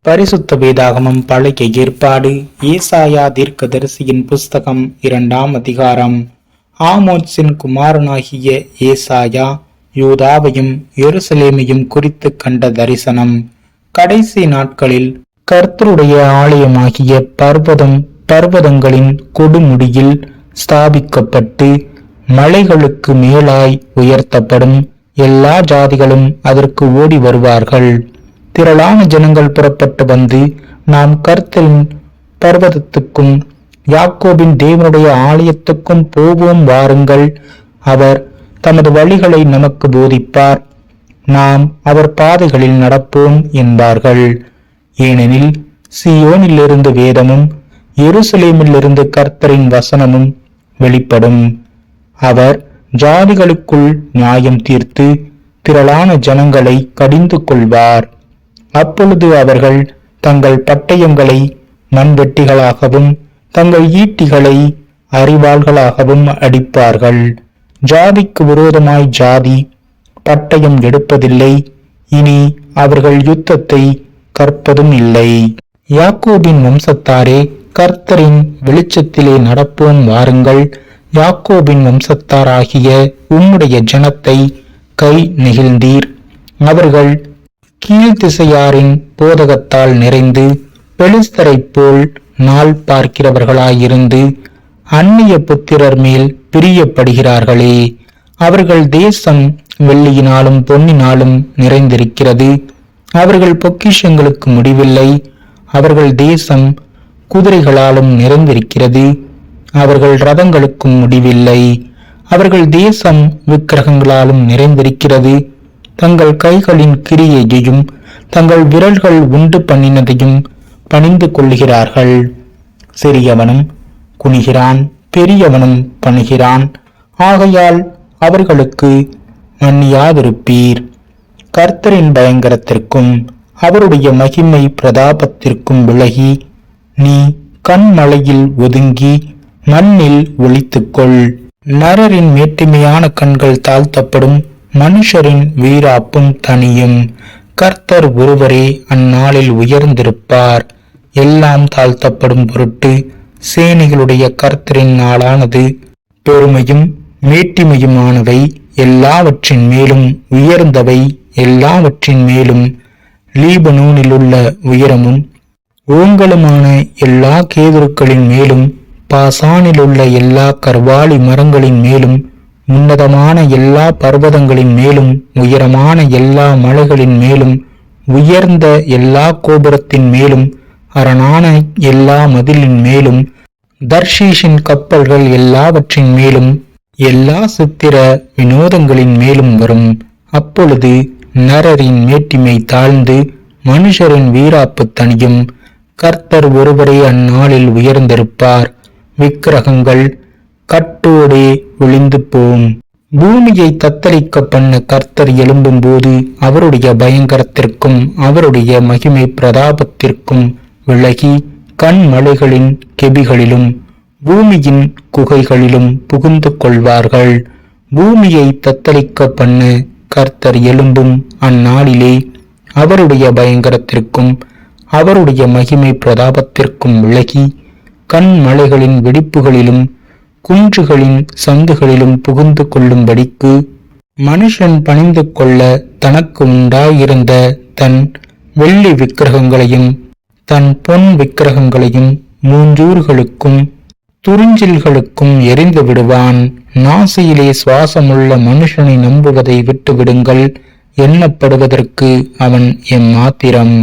பரிசுத்த வேதாகமம் பழைய ஏற்பாடு ஏசாயா தீர்க்கதரிசியின் புஸ்தகம் 2ஆம் அதிகாரம். ஆமோத்சின் குமாரனாகிய ஏசாயா யூதாவையும் எருசலேமையும் குறித்து கண்ட தரிசனம். கடைசி நாட்களில் கர்த்தருடைய ஆலயமாகிய பர்வதங்களின் கொடுமுடியில் ஸ்தாபிக்கப்பட்டு மலைகளுக்கு மேலாய் உயர்த்தப்படும். எல்லா ஜாதிகளும் அதற்கு ஓடி வருவார்கள். திரளான ஜனங்கள் புறப்பட்டு வந்து, நாம் கர்த்தரின் பர்வதத்துக்கும் யாக்கோபின் தேவனுடைய ஆலயத்துக்கும் போவோம், வாருங்கள். அவர் தமது வழிகளை நமக்கு போதிப்பார், நாம் அவர் பாதைகளில் நடப்போம் என்பார்கள். ஏனெனில் சீயோனிலிருந்து வேதமும் எருசலேமிலிருந்து கர்த்தரின் வசனமும் வெளிப்படும். அவர் ஜாதிகளுக்குள் நியாயம் தீர்த்து திரளான ஜனங்களை கடிந்து கொள்வார். அப்பொழுது அவர்கள் தங்கள் பட்டயங்களை மண்வெட்டிகளாகவும் தங்கள் ஈட்டிகளை அரிவாள்களாகவும் அடிப்பார்கள். ஜாதிக்கு விரோதமாய் ஜாதி பட்டயம் எடுப்பதில்லை, இனி அவர்கள் யுத்தத்தை கற்பதும் இல்லை. யாக்கோபின் வம்சத்தாரே, கர்த்தரின் வெளிச்சத்திலே நடப்போம், வாருங்கள். யாக்கோபின் வம்சத்தாராகிய உம்முடைய ஜனத்தை கை நெகிழ்ந்தீர். அவர்கள் கீழ்த்திசையாரின் போதகத்தால் நிறைந்து பெலிஸ்தரைப் போல் நாள் பார்க்கிறவர்களாயிருந்து அந்நிய புத்திரர் மேல் பிரியப்படுகிறார்களே. அவர்கள் தேசம் வெள்ளியினாலும் பொன்னினாலும் நிறைந்திருக்கிறது. அவர்கள் பொக்கிஷங்களுக்கு முடிவில்லை. அவர்கள் தேசம் குதிரைகளாலும் நிறைந்திருக்கிறது. அவர்கள் ரதங்களுக்கும் முடிவில்லை. அவர்கள் தேசம் விக்கிரகங்களாலும் நிறைந்திருக்கிறது. தங்கள் கைகளின் கிரியையையும் தங்கள் விரல்கள் உண்டு பண்ணினதையும் பணிந்து கொள்ளுகிறார்கள். சிறியவனும் குனிகிறான், பெரியவனும் பணிகிறான். ஆகையால் அவர்களுக்கு மன்னியாதிருப்பீர். கர்த்தரின் பயங்கரத்திற்கும் அவருடைய மகிமை பிரதாபத்திற்கும் விலகி நீ கண்மலையில் ஒதுங்கி மண்ணில் ஒளித்துக்கொள். நரரின் மேட்டிமையான கண்கள் தாழ்த்தப்படும், மனுஷரின் வீராப்பும் தனியும். கர்த்தர் ஒருவரே அந்நாளில் உயர்ந்திருப்பார். எல்லாம் தாழ்த்தப்படும் பொருட்டு சேனைகளுடைய கர்த்தரின் நாளானது பெருமையும் மேட்டிமையுமானவை. எல்லாவற்றின் மேலும் உயர்ந்தவை, எல்லாவற்றின் மேலும் லீபனோனிலுள்ள உயரமும் ஓங்கலுமான எல்லா கேதுருக்களின் மேலும் பாசானிலுள்ள எல்லா கர்வாலி மரங்களின் மேலும் உன்னதமான எல்லா பர்வதங்களின் மேலும் உயரமான எல்லா மலைகளின் மேலும் உயர்ந்த எல்லா கோபுரத்தின் மேலும் அரணான எல்லா மதிலின் மேலும் தர்ஷீஷின் கப்பல்கள் எல்லாவற்றின் மேலும் எல்லா சித்திர வினோதங்களின் மேலும் வரும். அப்பொழுது நரரின் மேட்டிமை தாழ்ந்து மனுஷரின் வீராப்பு தனியும். கர்த்தர் ஒருவரே அந்நாளில் உயர்ந்திருப்பார். விக்கிரகங்கள் கட்டோடே ஒளிந்து போம். பூமியை தத்தளிக்க பண்ண கர்த்தர் எழும்பும் போது அவருடைய பயங்கரத்திற்கும் அவருடைய மகிமை பிரதாபத்திற்கும் விலகி கண்மலைகளின் கெபிகளிலும் பூமியின் குகைகளிலும் புகுந்து கொள்வார்கள். பூமியை தத்தளிக்க பண்ண கர்த்தர் எழும்பும் அந்நாளிலே அவருடைய பயங்கரத்திற்கும் அவருடைய மகிமை பிரதாபத்திற்கும் விலகி கண்மலைகளின் வெடிப்புகளிலும் குன்றுகளின் சந்துகளிலும் புகுந்து கொள்ளும்படிக்கு மனுஷன் பணிந்து கொள்ள தனக்கு உண்டாயிருந்த தன் வெள்ளி விக்கிரகங்களையும் தன் பொன் விக்கிரகங்களையும் மூஞ்சூர்களுக்கும் துறிஞ்சில்களுக்கும் எரிந்து விடுவான். நாசியிலே சுவாசமுள்ள மனுஷனை நம்புவதை விட்டு விடுங்கள், எண்ணப்படுவதற்கு அவன் எம்மாத்திரம்.